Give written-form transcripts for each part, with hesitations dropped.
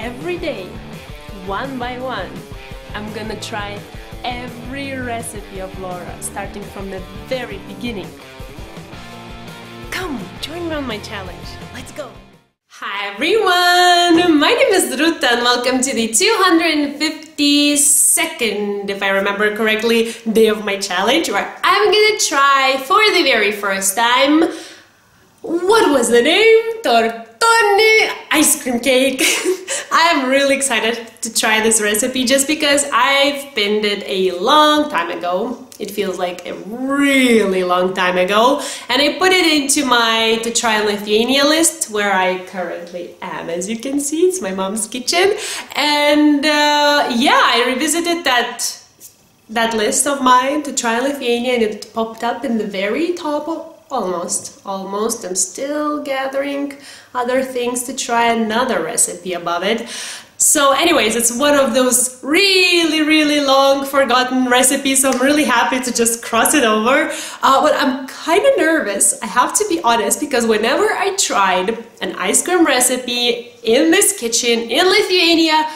every day, one by one, I'm gonna try every recipe of Laura, starting from the very beginning. Come, join me on my challenge. Let's go! Hi everyone! My name is Ruta and welcome to the 252nd, if I remember correctly, day of my challenge, where I'm gonna try for the very first time, what was the name? Tortoni ice cream cake. I'm really excited to try this recipe just because I've pinned it a long time ago. It feels like a really long time ago, and I put it into my to try in Lithuania list where I currently am. As you can see, it's my mom's kitchen, and yeah, I revisited that list of mine to try in Lithuania, and it popped up in the very top of almost. I'm still gathering other things to try another recipe above it. So anyways, it's one of those really long forgotten recipes, so I'm really happy to just cross it over. But I'm kind of nervous, I have to be honest, because whenever I tried an ice cream recipe in this kitchen in Lithuania,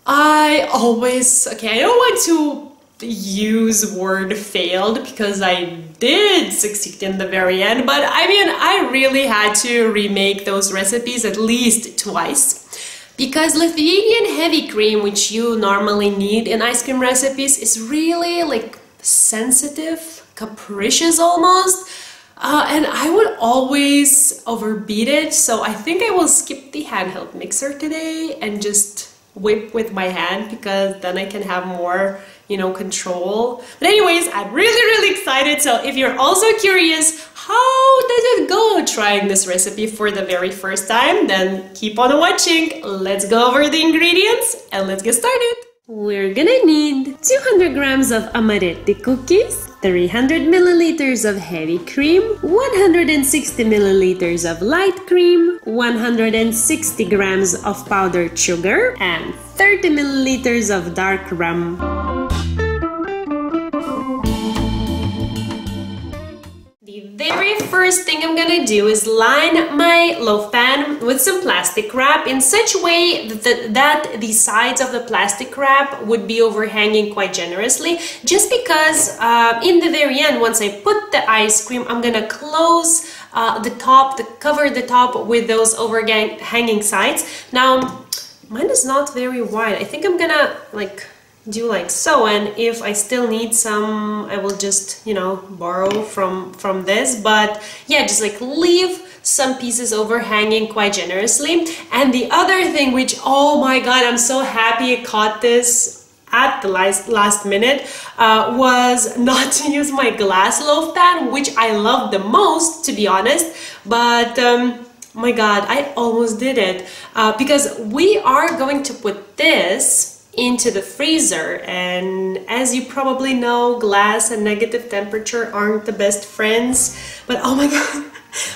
I always, I don't want to use word failed because I did succeed in the very end, but I mean, I really had to remake those recipes at least twice. Because Lithuanian heavy cream, which you normally need in ice cream recipes, is really like sensitive, capricious almost, and I would always overbeat it, so I think I will skip the handheld mixer today and just whip with my hand, because then I can have more, control. But anyways, I'm really excited, so if you're also curious, how does it go trying this recipe for the very first time, then keep on watching. Let's go over the ingredients and let's get started. We're gonna need 200 grams of Amaretti cookies, 300 milliliters of heavy cream, 160 milliliters of light cream, 160 grams of powdered sugar, and 30 milliliters of dark rum. The very first thing I'm gonna do is line my loaf pan with some plastic wrap in such a way that the sides of the plastic wrap would be overhanging quite generously, just because in the very end, once I put the ice cream, I'm gonna close cover the top with those overhanging sides. Now, mine is not very wide. I think I'm gonna do like so, and if I still need some, I will just borrow from this, but yeah, just leave some pieces overhanging quite generously. And the other thing, which, oh my god, I'm so happy I caught this at the last minute, was not to use my glass loaf pan, which I love the most, to be honest, but my god, I almost did it, because we are going to put this into the freezer, and as you probably know, glass and negative temperature aren't the best friends, but oh my god,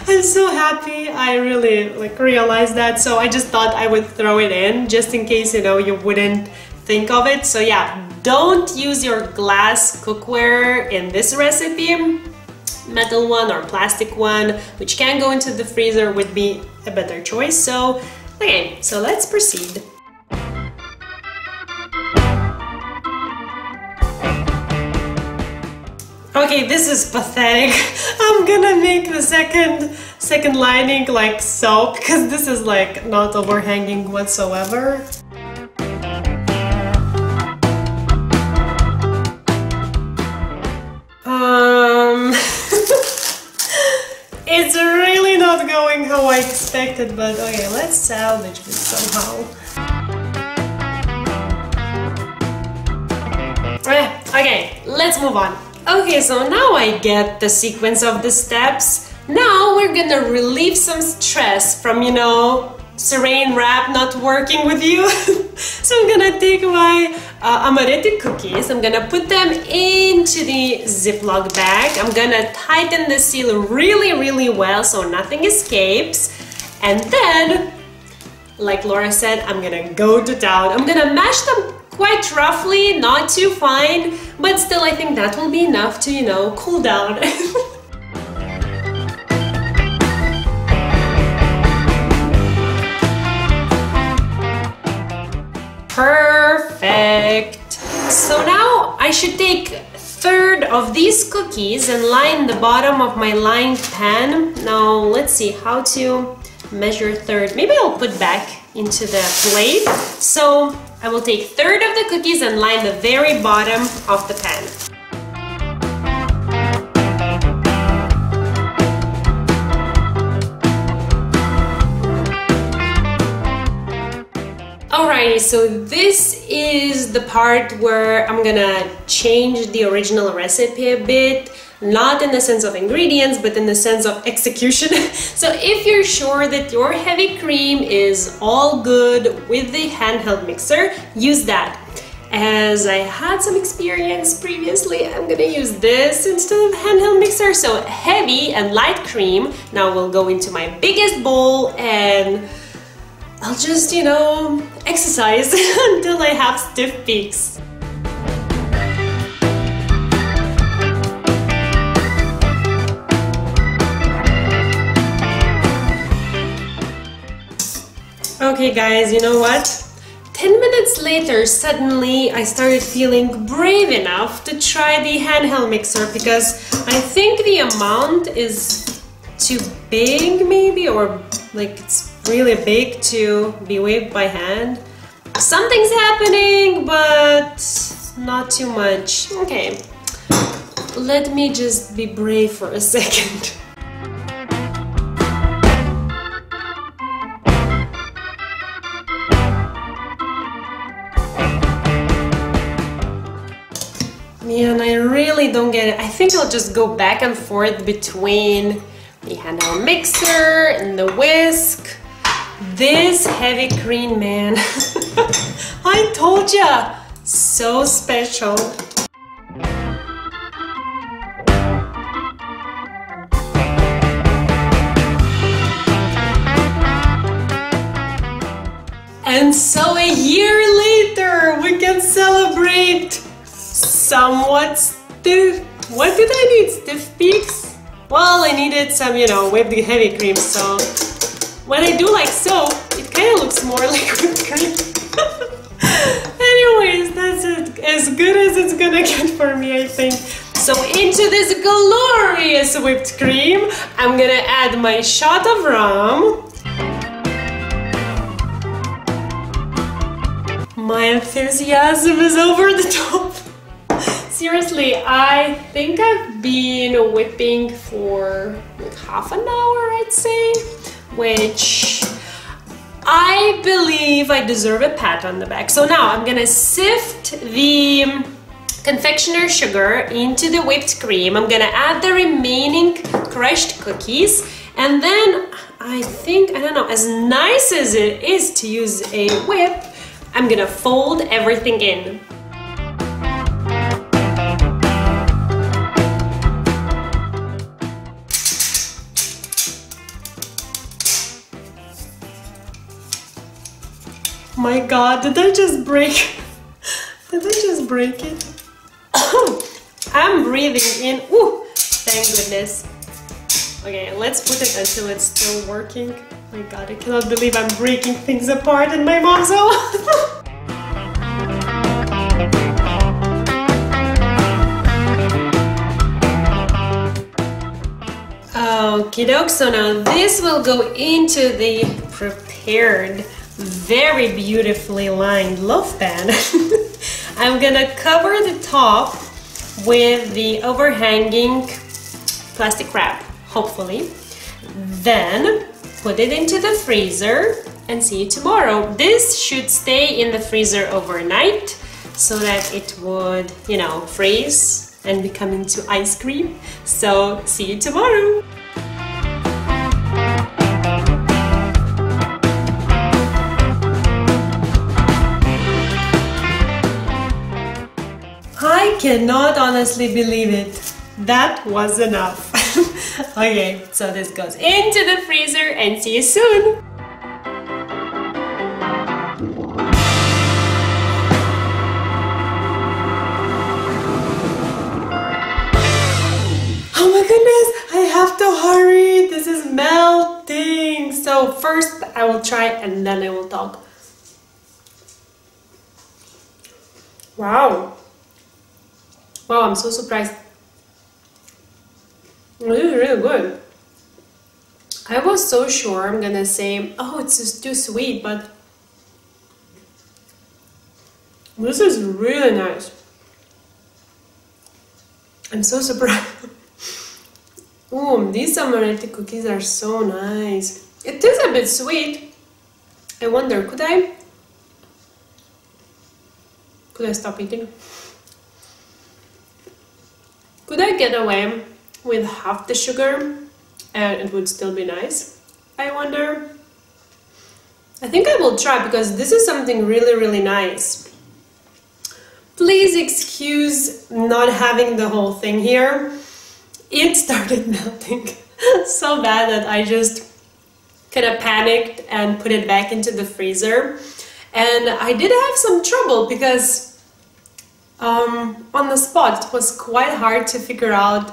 I'm so happy I really realized that, so I just thought I would throw it in just in case you wouldn't think of it. So yeah, don't use your glass cookware in this recipe. Metal one or plastic one, which can go into the freezer, would be a better choice. So okay, so let's proceed. Okay, this is pathetic. I'm gonna make the second lining like so, because this is not overhanging whatsoever. It's really not going how I expected, but okay, let's salvage this somehow. Okay, let's move on. Okay, so now I get the sequence of the steps. Now we're gonna relieve some stress from, saran wrap not working with you. So I'm gonna take my Amaretti cookies, I'm gonna put them into the Ziploc bag. I'm gonna tighten the seal really well so nothing escapes. And then, like Laura said, I'm gonna go to town. I'm gonna mash them quite roughly, not too fine, but still I think that will be enough to, cool down. Perfect. So now I should take a third of these cookies and line the bottom of my lined pan. Now let's see how to measure a third. Maybe I'll put back into the plate. So I will take a third of the cookies and line the very bottom of the pan. Alrighty, so this is the part where I'm gonna change the original recipe a bit, not in the sense of ingredients, but in the sense of execution. So if you're sure that your heavy cream is all good with the handheld mixer, use that. As I had some experience previously, I'm gonna use this instead of handheld mixer. So heavy and light cream now will go into my biggest bowl, and I'll just, you know, exercise until I have stiff peaks. Okay guys, you know what? 10 minutes later, suddenly I started feeling brave enough to try the handheld mixer because I think the amount is too big maybe, or like it's really big to be whipped by hand. Something's happening, but not too much. Okay, let me just be brave for a second. Man, I really don't get it. I think I'll just go back and forth between the handheld mixer and the whisk. This heavy cream, man. I told ya, so special. And so a year later, we can celebrate somewhat stiff. What did I need? Stiff peaks? Well, I needed some, you know, whipped heavy cream, so when I do like soap, it kind of looks more like whipped cream. Anyways, that's as good as it's gonna get for me, I think. So into this glorious whipped cream, I'm gonna add my shot of rum. My enthusiasm is over the top. Seriously, I think I've been whipping for like half an hour, I'd say, which I believe I deserve a pat on the back. So now I'm gonna sift the confectioner sugar into the whipped cream. I'm gonna add the remaining crushed cookies, and then I think, I don't know, as nice as it is to use a whip, I'm gonna fold everything in. My God, did I just break? Did I just break it? I'm breathing in. Ooh, thank goodness. Okay, let's put it until it's still working. My God, I cannot believe I'm breaking things apart in my mom's house. Okie doke, so now this will go into the prepared, very beautifully lined loaf pan. I'm gonna cover the top with the overhanging plastic wrap, hopefully. Then put it into the freezer and see you tomorrow. This should stay in the freezer overnight so that it would, you know, freeze and become into ice cream. So see you tomorrow. I cannot honestly believe it. That was enough. Okay, so this goes into the freezer and see you soon. Oh my goodness, I have to hurry. This is melting. So first I will try and then I will talk. Wow. Wow, I'm so surprised. This is really good. I was so sure I'm gonna say, oh, it's just too sweet, but this is really nice. I'm so surprised. Ooh, these Amaretti cookies are so nice. It is a bit sweet. I wonder, could I stop eating? Could I get away with half the sugar and it would still be nice? I wonder. I think I will try because this is something really, really nice. Please excuse not having the whole thing here. It started melting so bad that I just kind of panicked and put it back into the freezer. And I did have some trouble because on the spot it was quite hard to figure out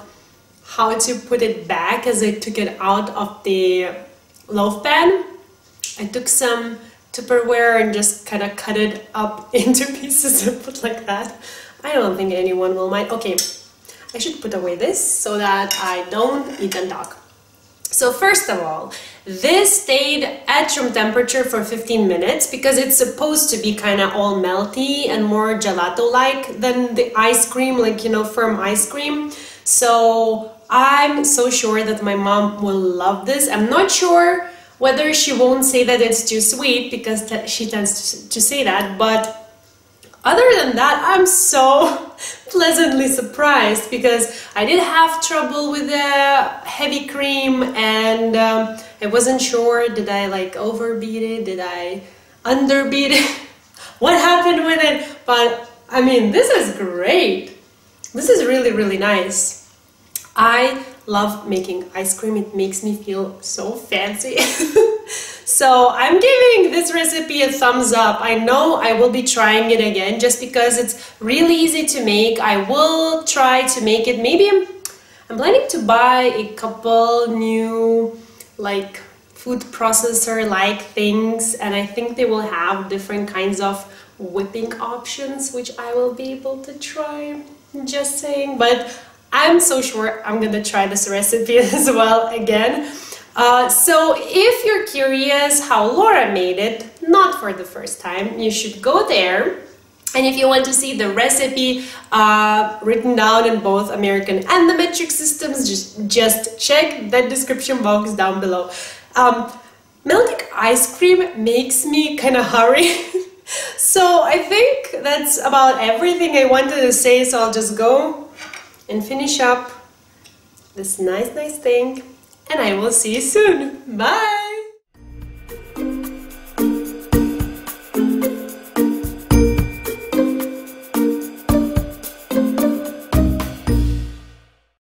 how to put it back as I took it out of the loaf pan. I took some Tupperware and just kind of cut it up into pieces and put like that. I don't think anyone will mind. Okay, I should put away this so that I don't eat and talk. So first of all, this stayed at room temperature for 15 minutes because it's supposed to be kind of all melty and more gelato-like than the ice cream, like, you know, firm ice cream. So I'm so sure that my mom will love this. I'm not sure whether she won't say that it's too sweet because she tends to say that, but other than that, I'm so pleasantly surprised because I did have trouble with the heavy cream and I wasn't sure, did I like overbeat it, did I underbeat it, what happened with it, but I mean, this is great. This is really, really nice. I love making ice cream, it makes me feel so fancy. So I'm giving this recipe a thumbs up. I know I will be trying it again just because it's really easy to make. I will try to make it. Maybe I'm planning to buy a couple new like food processor like things, and I think they will have different kinds of whipping options which I will be able to try. Just saying, but I'm so sure I'm gonna try this recipe as well again. So if you're curious how Laura made it, not for the first time, you should go there. And if you want to see the recipe written down in both American and the metric systems, just check that description box down below. Melting ice cream makes me kind of hurry. So I think that's about everything I wanted to say, so I'll just go and finish up this nice thing. And I will see you soon. Bye!